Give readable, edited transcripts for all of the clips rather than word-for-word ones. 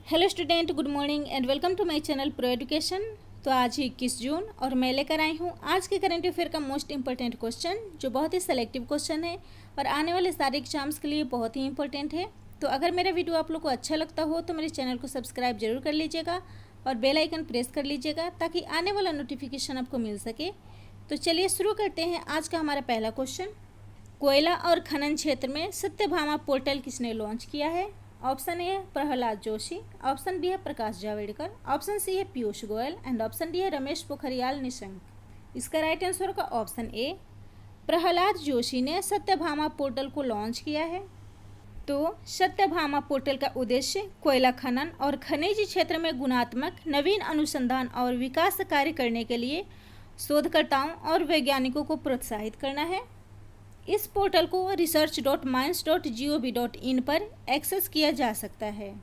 Hello student, good morning and welcome to my channel pro education. तो आज 21 जून और मैं लेकर आई हूँ आज के करंट अफेयर का मोस्ट इंपॉर्टेंट क्वेश्चन, जो बहुत ही सेलेक्टिव क्वेश्चन है और आने वाले सारे एग्जाम्स के लिए बहुत ही इंपॉर्टेंट है। तो अगर मेरा वीडियो आप लोग को अच्छा लगता हो तो मेरे चैनल को सब्सक्राइब जरूर कर लीजिएगा और बेल आइकन प्रेस कर लीजिएगा ताकि आने वाला नोटिफिकेशन आपको मिल सके। तो चलिए शुरू करते हैं आज का हमारा पहला क्वेश्चन। कोयला और खनन क्षेत्र में सत्यभामा पोर्टल किसने लॉन्च किया है? ऑप्शन ए है प्रहलाद जोशी, ऑप्शन बी है प्रकाश जावड़ेकर, ऑप्शन सी है Piyush Goyal and option D है रमेश पोखरियाल निशंक। इसका राइट आंसर होगा ऑप्शन ए, प्रहलाद जोशी ने सत्यभामा पोर्टल को लॉन्च किया है। तो सत्यभामा पोर्टल का उद्देश्य कोयला खनन और खनिज क्षेत्र में गुणात्मक नवीन अनुसंधान और विकास कार्य करने के लिए शोधकर्ताओं और वैज्ञानिकों को प्रोत्साहित करना है। इस पोर्टल को research.mines.gov.in पर एक्सेस किया जा सकता है।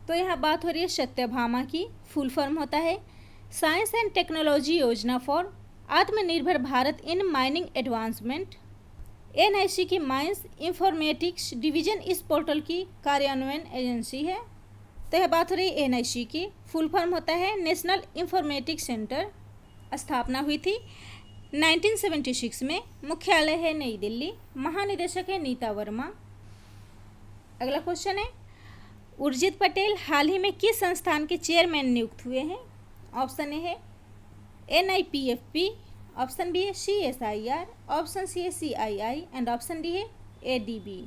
तो यहाँ बात हो रही है सत्यभामा की। फुल फॉर्म होता है साइंस एंड टेक्नोलॉजी योजना फॉर आत्मनिर्भर Bharat in mining advancement. NIC की माइंस इंफॉर्मेटिक्स डिवीजन इस पोर्टल की कार्यान्वयन एजेंसी है। तो यह बात हो रही है NIC की। फुल फॉर्म होता है नेशनल इंफॉर्मेटिक्स सेंटर। स्थापना हुई थी 1976 में। मुख्यालय है नई दिल्ली। महानिदेशक है नीता वर्मा। अगला क्वेश्चन है उर्जित पटेल हाल ही में किस संस्थान के चेयरमैन नियुक्त हुए हैं? ऑप्शन ए है NIPFP, ऑप्शन बी है CSIR, ऑप्शन सी है CII एंड ऑप्शन डी है ADB।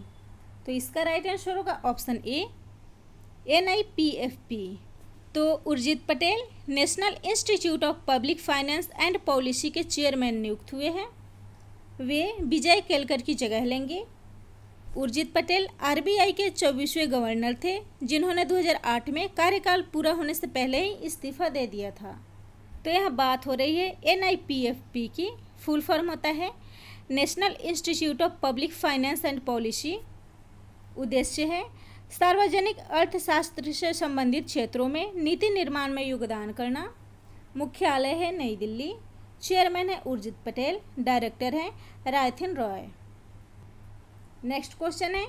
तो इसका राइट आंसर होगा ऑप्शन ए NIPFP। तो Urjit Patel national institute of public finance and policy के चेयरमैन नियुक्त हुए हैं। वे विजय केलकर की जगह लेंगे। उर्जित पटेल RBI के 24वें गवर्नर थे, जिन्होंने 2008 में कार्यकाल पूरा होने से पहले ही इस्तीफा दे दिया था। तो यह बात हो रही है NIPFP की। फुल फॉर्म होता है national institute of public finance and policy. उद्देश्य है सार्वजनिक अर्थशास्त्र से संबंधित क्षेत्रों में नीति निर्माण में योगदान करना। मुख्यालय है नई दिल्ली। चेयरमैन है उर्जित पटेल, डायरेक्टर है रायथिन रॉय। नेक्स्ट क्वेश्चन है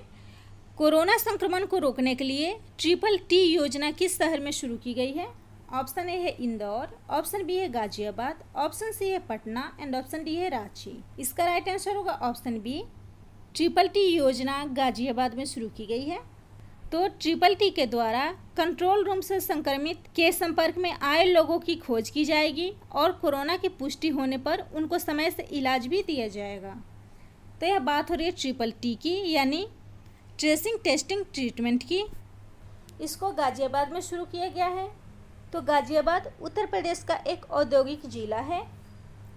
कोरोना संक्रमण को रोकने के लिए TTT योजना किस शहर में शुरू की गई है? ऑप्शन ए है इंदौर, ऑप्शन बी है गाजियाबाद, ऑप्शन सी है पटना एंड ऑप्शन डी है रांची। इसका राइट आंसर होगा ऑप्शन बी, TTT योजना गाजियाबाद में शुरू की गई है। तो TTT के द्वारा कंट्रोल रूम से संक्रमित के संपर्क में आए लोगों की खोज की जाएगी और कोरोना की पुष्टि होने पर उनको समय से इलाज भी दिया जाएगा। तो यह बात हो रही है TTT की, यानी ट्रेसिंग टेस्टिंग ट्रीटमेंट की। इसको गाजियाबाद में शुरू किया गया है। तो गाजियाबाद उत्तर प्रदेश का एक औद्योगिक जिला है।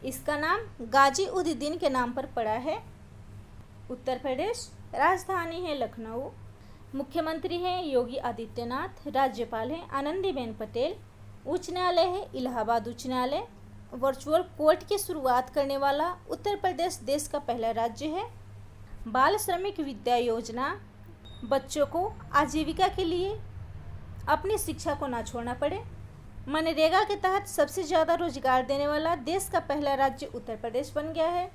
इसका नाम गाजी उद दीन के नाम पर पड़ा है। उत्तर प्रदेश। राजधानी है लखनऊ। मुख्यमंत्री हैं योगी आदित्यनाथ, राज्यपाल हैं आनंदीबेन पटेल, उच्च न्यायालय है इलाहाबाद उच्च न्यायालय। वर्चुअल कोर्ट की शुरुआत करने वाला उत्तर प्रदेश देश का पहला राज्य है। बाल श्रमिक विद्या योजना, बच्चों को आजीविका के लिए अपनी शिक्षा को ना छोड़ना पड़े। मनरेगा के तहत सबसे ज़्यादा रोजगार देने वाला देश का पहला राज्य उत्तर प्रदेश बन गया है।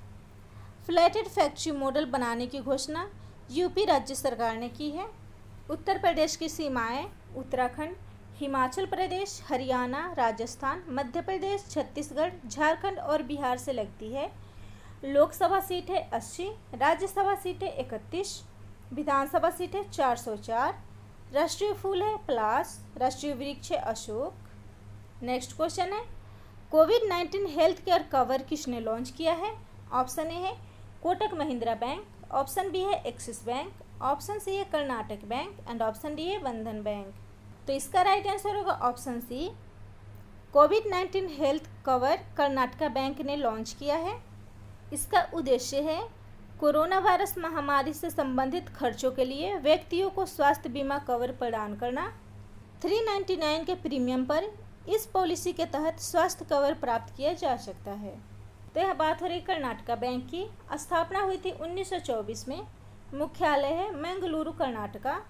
फ्लैटेड फैक्ट्री मॉडल बनाने की घोषणा यूपी राज्य सरकार ने की है। उत्तर प्रदेश की सीमाएं उत्तराखंड, हिमाचल प्रदेश, हरियाणा, राजस्थान, मध्य प्रदेश, छत्तीसगढ़, झारखंड और बिहार से लगती है। लोकसभा सीट है 80, राज्यसभा सीट है 31, विधानसभा सीट है 404। राष्ट्रीय फूल है पलाश, राष्ट्रीय वृक्ष है अशोक। नेक्स्ट क्वेश्चन है कोविड-19 हेल्थ केयर कवर किसने लॉन्च किया है? ऑप्शन ए है Kotak Mahindra bank, option B है एक्सिस बैंक, ऑप्शन सी है Karnataka bank and option D है बंधन बैंक। तो इसका राइट आंसर होगा ऑप्शन सी, कोविड-19 हेल्थ कवर कर्नाटका बैंक ने लॉन्च किया है। इसका उद्देश्य है कोरोना वायरस महामारी से संबंधित खर्चों के लिए व्यक्तियों को स्वास्थ्य बीमा कवर प्रदान करना। 399 के प्रीमियम पर इस पॉलिसी के तहत स्वास्थ्य कवर प्राप्त किया जा सकता है। तो यह बात हो रही कर्नाटका बैंक की। स्थापना हुई थी 1924 में। मुख्यालय है Mangaluru Karnataka.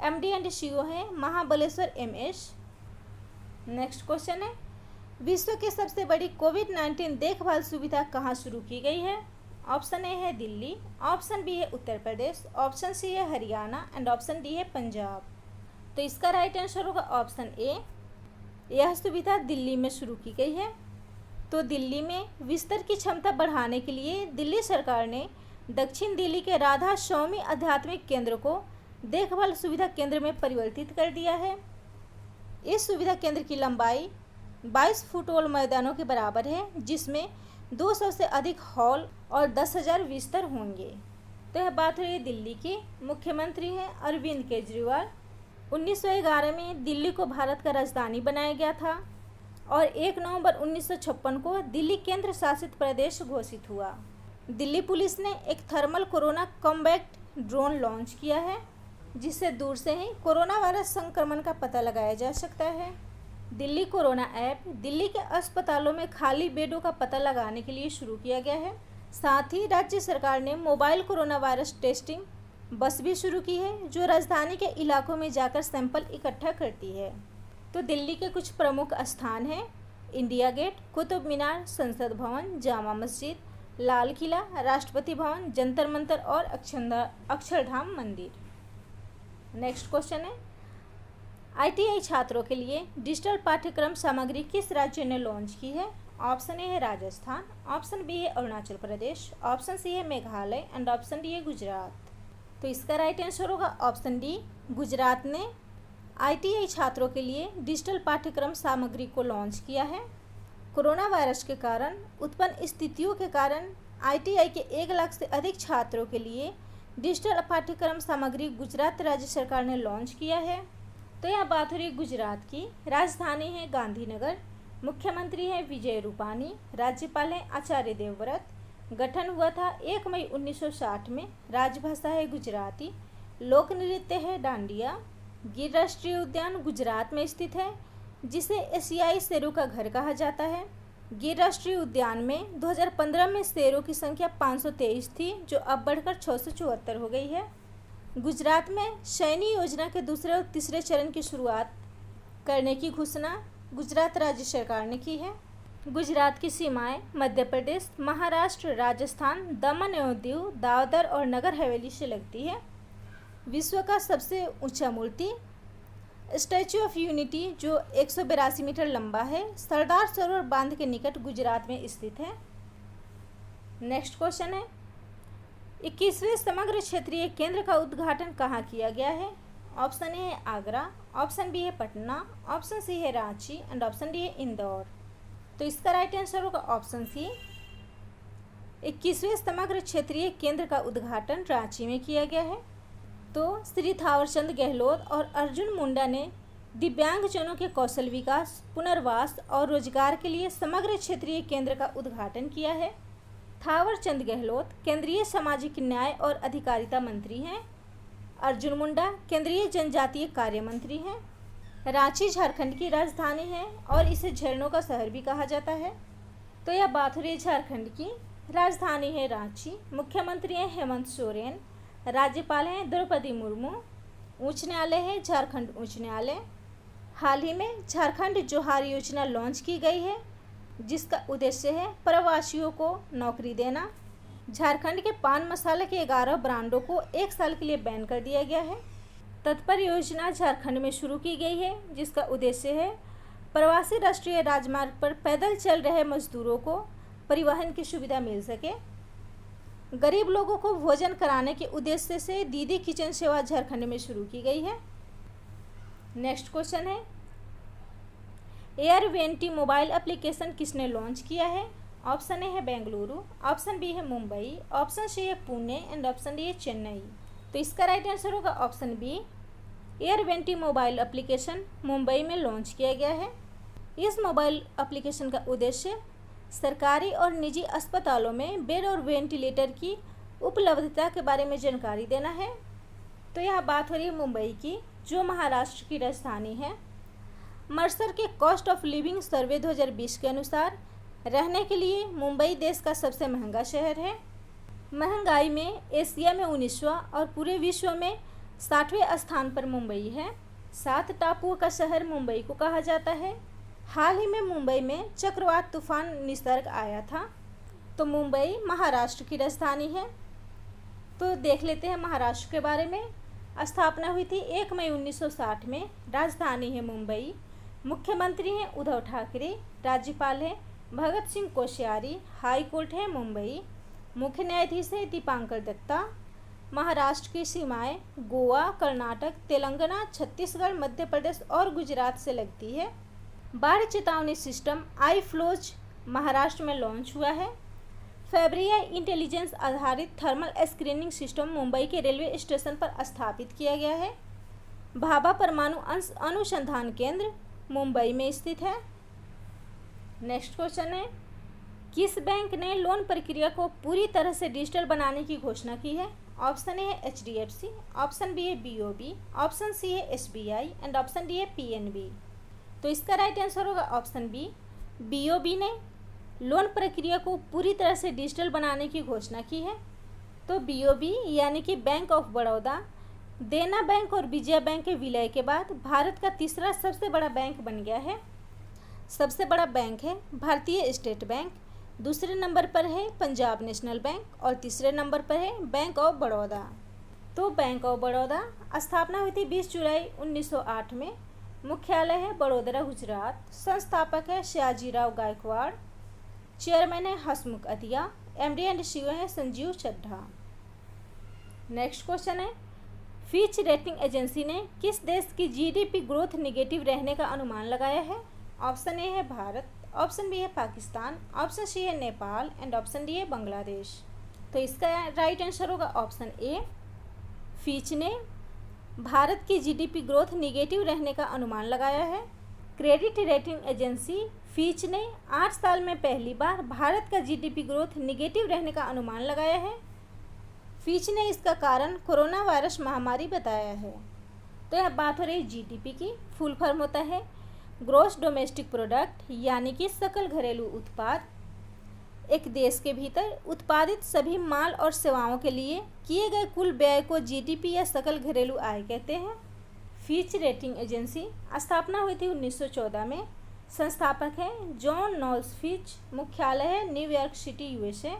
MD and CEO है महाबलेश्वर MS। नेक्स्ट क्वेश्चन है विश्व की सबसे बड़ी कोविड-19 देखभाल सुविधा कहाँ शुरू की गई है? ऑप्शन ए है दिल्ली, ऑप्शन बी है उत्तर प्रदेश, ऑप्शन सी है हरियाणा एंड ऑप्शन डी है पंजाब। तो इसका राइट आंसर होगा ऑप्शन ए। यह सुविधा दिल्ली में शुरू की गई है। तो दिल्ली में बिस्तर की क्षमता बढ़ाने के लिए दिल्ली सरकार ने दक्षिण दिल्ली के राधा स्वामी आध्यात्मिक केंद्र को देखभाल सुविधा केंद्र में परिवर्तित कर दिया है। इस सुविधा केंद्र की लंबाई 22 फुटबॉल मैदानों के बराबर है, जिसमें 200 से अधिक हॉल और 10,000 बिस्तर होंगे। तो यह बात हुई दिल्ली की। मुख्यमंत्री हैं अरविंद केजरीवाल। 1911 में दिल्ली को भारत का राजधानी बनाया गया था और 1 नवंबर 1956 को दिल्ली केंद्र शासित प्रदेश घोषित हुआ। दिल्ली पुलिस ने एक thermal corona combat drone launch किया है, जिससे दूर से ही कोरोना वायरस संक्रमण का पता लगाया जा सकता है। दिल्ली कोरोना ऐप दिल्ली के अस्पतालों में खाली बेडों का पता लगाने के लिए शुरू किया गया है। साथ ही राज्य सरकार ने मोबाइल कोरोना वायरस टेस्टिंग बस भी शुरू की है, जो राजधानी के इलाकों में जाकर सैंपल इकट्ठा करती है। तो दिल्ली के कुछ प्रमुख स्थान हैं: इंडिया गेट, कुतुब मीनार, संसद भवन, जामा मस्जिद, लाल किला, राष्ट्रपति भवन, जंतर मंतर और अक्षरधाम मंदिर। नेक्स्ट क्वेश्चन है, ITI छात्रों के लिए डिजिटल पाठ्यक्रम सामग्री किस राज्य ने लॉन्च की है? ऑप्शन ए है राजस्थान, ऑप्शन बी है अरुणाचल प्रदेश, ऑप्शन सी है मेघालय एंड ऑप्शन डी है गुजरात। तो इसका राइट आंसर होगा ऑप्शन डी। गुजरात ने ITI छात्रों के लिए डिजिटल पाठ्यक्रम सामग्री को लॉन्च किया है। कोरोना वायरस के कारण उत्पन्न स्थितियों के कारण ITI के 1 लाख से अधिक छात्रों के लिए डिजिटल पाठ्यक्रम सामग्री गुजरात राज्य सरकार ने लॉन्च किया है। तो यहाँ बात हो रही है गुजरात की। राजधानी है गांधीनगर, मुख्यमंत्री है विजय रूपानी, राज्यपाल है आचार्य देवव्रत। गठन हुआ था 1 मई 1960 में। राजभाषा है गुजराती, लोक नृत्य है डांडिया। गिर राष्ट्रीय उद्यान गुजरात में स्थित है, जिसे एशियाई शेरों का घर कहा जाता है। गिर राष्ट्रीय उद्यान में 2015 में शेरों की संख्या 523 थी, जो अब बढ़कर 674 हो गई है। गुजरात में शयनी योजना के दूसरे और तीसरे चरण की शुरुआत करने की घोषणा गुजरात राज्य सरकार ने की है। गुजरात की सीमाएं मध्य प्रदेश, महाराष्ट्र, राजस्थान, दमन एवं दीव, दादर और नगर हवेली से लगती है। विश्व का सबसे ऊंचा मूर्ति स्टैच्यू ऑफ यूनिटी, जो 182 मीटर लंबा है, सरदार सरोवर बांध के निकट गुजरात में स्थित है। नेक्स्ट क्वेश्चन है, 21वें समग्र क्षेत्रीय केंद्र का उद्घाटन कहाँ किया गया है? ऑप्शन ए है आगरा, ऑप्शन बी है पटना, ऑप्शन सी है रांची एंड ऑप्शन डी है इंदौर। तो इसका राइट आंसर होगा ऑप्शन सी। 21वें समग्र क्षेत्रीय केंद्र का उद्घाटन रांची में किया गया है। तो श्री थावरचंद गहलोत और अर्जुन मुंडा ने दिव्यांगजनों के कौशल विकास, पुनर्वास और रोजगार के लिए समग्र क्षेत्रीय केंद्र का उद्घाटन किया है। थावरचंद गहलोत केंद्रीय सामाजिक न्याय और अधिकारिता मंत्री हैं। अर्जुन मुंडा केंद्रीय जनजातीय कार्य मंत्री हैं। रांची झारखंड की राजधानी है और इसे झरनों का शहर भी कहा जाता है। तो यह बात हो रही है झारखंड की। राजधानी है रांची, मुख्यमंत्री हैं हेमंत सोरेन, राज्यपाल हैं द्रौपदी मुर्मू, उच्च न्यायालय है झारखंड उच्च न्यायालय। हाल ही में झारखंड जोहार योजना लॉन्च की गई है, जिसका उद्देश्य है प्रवासियों को नौकरी देना। झारखंड के पान मसाले के 11 ब्रांडों को 1 साल के लिए बैन कर दिया गया है। तत्पर योजना झारखंड में शुरू की गई है, जिसका उद्देश्य है प्रवासी राष्ट्रीय राजमार्ग पर पैदल चल रहे मजदूरों को परिवहन की सुविधा मिल सके। गरीब लोगों को भोजन कराने के उद्देश्य से दीदी किचन सेवा झारखंड में शुरू की गई है। नेक्स्ट क्वेश्चन है, एयर20 मोबाइल एप्लीकेशन किसने लॉन्च किया है? ऑप्शन ए है बेंगलुरु, ऑप्शन बी है मुंबई, ऑप्शन सी है पुणे एंड ऑप्शन डी है चेन्नई। तो इसका राइट आंसर होगा ऑप्शन बी। एयर20 मोबाइल एप्लीकेशन मुंबई में लॉन्च किया गया है। इस मोबाइल एप्लीकेशन का उद्देश्य सरकारी और निजी अस्पतालों में बेड और वेंटिलेटर की उपलब्धता के बारे में जानकारी देना है। तो यह बात हो रही है मुंबई की, जो महाराष्ट्र की राजधानी है। मर्सर के कॉस्ट ऑफ लिविंग सर्वे 2020 के अनुसार रहने के लिए मुंबई देश का सबसे महंगा शहर है। महंगाई में एशिया में 19वां और पूरे विश्व में 60वें स्थान पर मुंबई है। 7 टापुओं का शहर मुंबई को कहा जाता है। हाल ही में मुंबई में चक्रवात तूफान निसर्ग आया था। तो मुंबई महाराष्ट्र की राजधानी है। तो देख लेते हैं महाराष्ट्र के बारे में। स्थापना हुई थी 1 मई 1960 में। राजधानी है मुंबई। मुख्यमंत्री हैं उद्धव ठाकरे। राज्यपाल है भगत सिंह कोश्यारी। हाई कोर्ट है मुंबई। मुख्य न्यायाधीश है दीपांकर दत्ता। महाराष्ट्र की सीमाएं गोवा, कर्नाटक, तेलंगाना, छत्तीसगढ़, मध्य प्रदेश और गुजरात से लगती है। बाढ़ चेतावनी सिस्टम आई फ्लोज महाराष्ट्र में लॉन्च हुआ है। फैब्रिया इंटेलिजेंस आधारित थर्मल स्क्रीनिंग सिस्टम मुंबई के रेलवे स्टेशन पर स्थापित किया गया है। भाभा परमाणु अनुसंधान केंद्र मुंबई में स्थित है। नेक्स्ट क्वेश्चन है, किस बैंक ने लोन प्रक्रिया को पूरी तरह से डिजिटल बनाने की घोषणा की है? ऑप्शन ए है HDFC, ऑप्शन बी है BOB, ऑप्शन सी है SBI एंड ऑप्शन डी है PNB। तो इसका राइट आंसर होगा ऑप्शन बी, BOB ने लोन प्रक्रिया को पूरी तरह से डिजिटल बनाने की घोषणा की है। तो BOB यानी कि बैंक ऑफ बड़ौदा देना बैंक और विजया बैंक के विलय के बाद भारत का तीसरा सबसे बड़ा बैंक बन गया है। सबसे बड़ा बैंक है भारतीय स्टेट बैंक, दूसरे नंबर पर है पंजाब नेशनल बैंक और तीसरे नंबर पर है बैंक ऑफ बड़ौदा। तो बैंक ऑफ बड़ौदा स्थापना हुई थी 20 जुलाई 1908 में। मुख्यालय है बड़ोदरा, गुजरात। संस्थापक है सयाजीराव गायकवाड़। चेयरमैन है हसमुख अतिया। MD एंड CEO है संजीव चड्ढा। नेक्स्ट क्वेश्चन है, फिच रेटिंग एजेंसी ने किस देश की GDP ग्रोथ नेगेटिव रहने का अनुमान लगाया है? ऑप्शन ए है भारत, ऑप्शन बी है पाकिस्तान, ऑप्शन सी है नेपाल एंड ऑप्शन डी है बांग्लादेश। तो इसका राइट आंसर होगा ऑप्शन ए। फिच ने भारत की GDP ग्रोथ नेगेटिव रहने का अनुमान लगाया है। क्रेडिट रेटिंग एजेंसी फिच ने 8 साल में पहली बार भारत का GDP ग्रोथ नेगेटिव रहने का अनुमान लगाया है। फिच ने इसका कारण कोरोना वायरस महामारी बताया है। तो यह बात हो रही GDP की। फुल फॉर्म होता है ग्रॉस डोमेस्टिक प्रोडक्ट, यानी कि सकल घरेलू उत्पाद। एक देश के भीतर उत्पादित सभी माल और सेवाओं के लिए किए गए कुल व्यय को GDP या सकल घरेलू आय कहते हैं। फिच रेटिंग एजेंसी स्थापना हुई थी 1914 में। संस्थापक हैं जॉन नॉल्स फिच। मुख्यालय है न्यूयॉर्क सिटी, USA।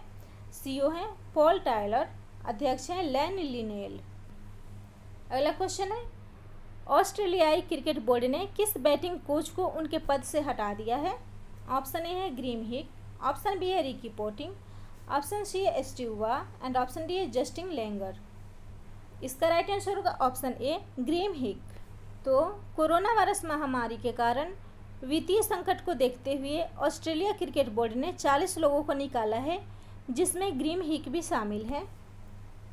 CEO हैं पॉल टायलर। अध्यक्ष हैं लैन लिनेल। अगला क्वेश्चन है, ऑस्ट्रेलियाई क्रिकेट बोर्ड ने किस बैटिंग कोच को उनके पद से हटा दिया है? ऑप्शन ए है ग्रीम हिक, ऑप्शन बी है रिकी पोटिंग, ऑप्शन सी है स्टीव वा एंड ऑप्शन डी है जस्टिन लैंगर। इसका राइट आंसर होगा ऑप्शन ए ग्रीम हिक। तो कोरोना वायरस महामारी के कारण वित्तीय संकट को देखते हुए ऑस्ट्रेलिया क्रिकेट बोर्ड ने 40 लोगों को निकाला है, जिसमें ग्रीम हिक भी शामिल है।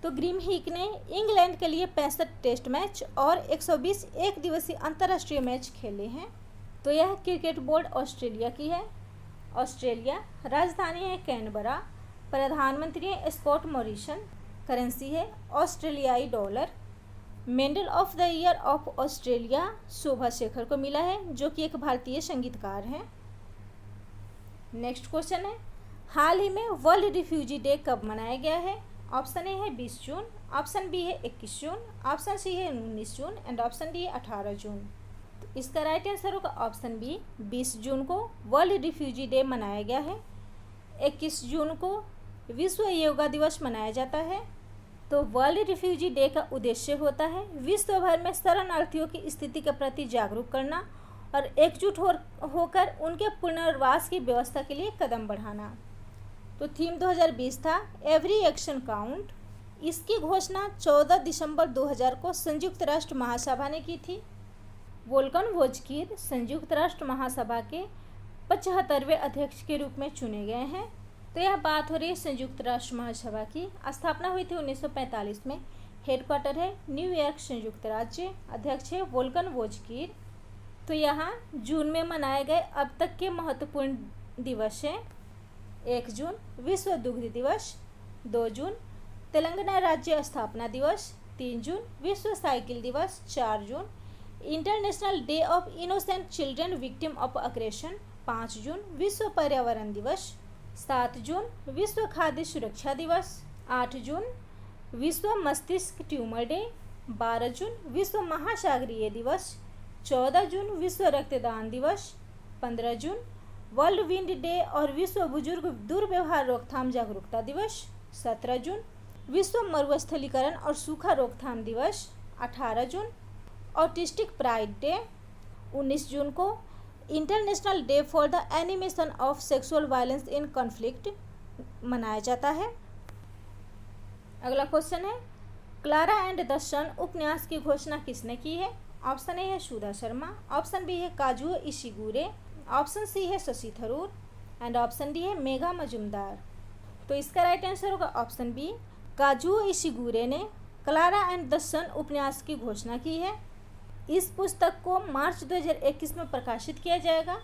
तो ग्रीम हिक ने इंग्लैंड के लिए 65 टेस्ट मैच और 120 एक दिवसीय अंतर्राष्ट्रीय मैच खेले हैं। तो यह क्रिकेट बोर्ड ऑस्ट्रेलिया की है। ऑस्ट्रेलिया राजधानी है कैनबरा। प्रधानमंत्री है स्कॉट मॉरिसन। करेंसी है ऑस्ट्रेलियाई dollar. Medal of the year of Australia Shobha Shekhar को मिला है, जो कि एक भारतीय संगीतकार हैं। नेक्स्ट क्वेश्चन है, हाल ही में वर्ल्ड रिफ्यूजी डे कब मनाया गया है? ऑप्शन ए है 20 जून, ऑप्शन बी है 21 जून, ऑप्शन सी है 19 जून एंड ऑप्शन डी है 18 जून। तो इसका राइट आंसर होगा ऑप्शन बी, 20 जून को वर्ल्ड रिफ्यूजी डे मनाया गया है। 21 जून को विश्व योगा दिवस मनाया जाता है। तो वर्ल्ड रिफ्यूजी डे का उद्देश्य होता है विश्व भर में शरणार्थियों की स्थिति के प्रति जागरूक करना और एकजुट होकर उनके पुनर्वास की व्यवस्था के लिए कदम बढ़ाना। तो थीम 2020 था एवरी एक्शन काउंट। इसकी घोषणा 14 दिसंबर 2000 को संयुक्त राष्ट्र महासभा ने की थी। वोल्कन वोजकीर संयुक्त राष्ट्र महासभा के 75वें अध्यक्ष के रूप में चुने गए हैं। तो यह बात हो रही है संयुक्त राष्ट्र महासभा की। स्थापना हुई थी 1945 में। हेडक्वार्टर है न्यूयॉर्क, संयुक्त राज्य। अध्यक्ष है वोल्कन वोजकीर। तो यहाँ जून में मनाए गए अब तक के महत्वपूर्ण दिवस हैं। 1 जून विश्व दुग्ध दिवस, 2 जून तेलंगाना राज्य स्थापना दिवस, 3 जून विश्व साइकिल दिवस, 4 जून international day of innocent children victim of aggression, 5 जून विश्व पर्यावरण दिवस, 7 जून विश्व खाद्य सुरक्षा दिवस, 8 जून विश्व मस्तिष्क ट्यूमर डे, 12 जून विश्व महासागरीय दिवस, 14 जून विश्व रक्तदान दिवस, 15 जून वर्ल्ड विंड डे और विश्व बुजुर्ग दुर्व्यवहार रोकथाम जागरूकता दिवस, 17 जून विश्व मरुस्थलीकरण और सूखा रोकथाम दिवस, 18 जून। ऑटिस्टिक प्राइड डे 19 जून को। International day for the animation of sexual violence in conflict मनाया जाता है। अगला क्वेश्चन है, क्लारा एंड द सन उपन्यास की घोषणा किसने की है? ऑप्शन ए है सुधा शर्मा, ऑप्शन बी है काजुओ इशिगुरे, ऑप्शन सी है Shashi Tharoor and option D है मेघा मजुमदार। तो इसका राइट आंसर होगा ऑप्शन बी, काजुओ इशिगुरे ने क्लारा एंड द सन उपन्यास की घोषणा की है। इस पुस्तक को मार्च 2021 में प्रकाशित किया जाएगा।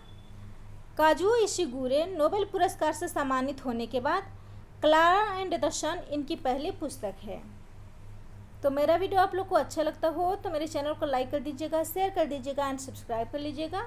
काजुओ इशिगुरे नोबेल पुरस्कार से सम्मानित होने के बाद क्लारा एंड द सन इनकी पहली पुस्तक है। तो मेरा वीडियो आप लोग को अच्छा लगता हो तो मेरे चैनल को लाइक कर दीजिएगा, शेयर कर दीजिएगा एंड सब्सक्राइब कर लीजिएगा।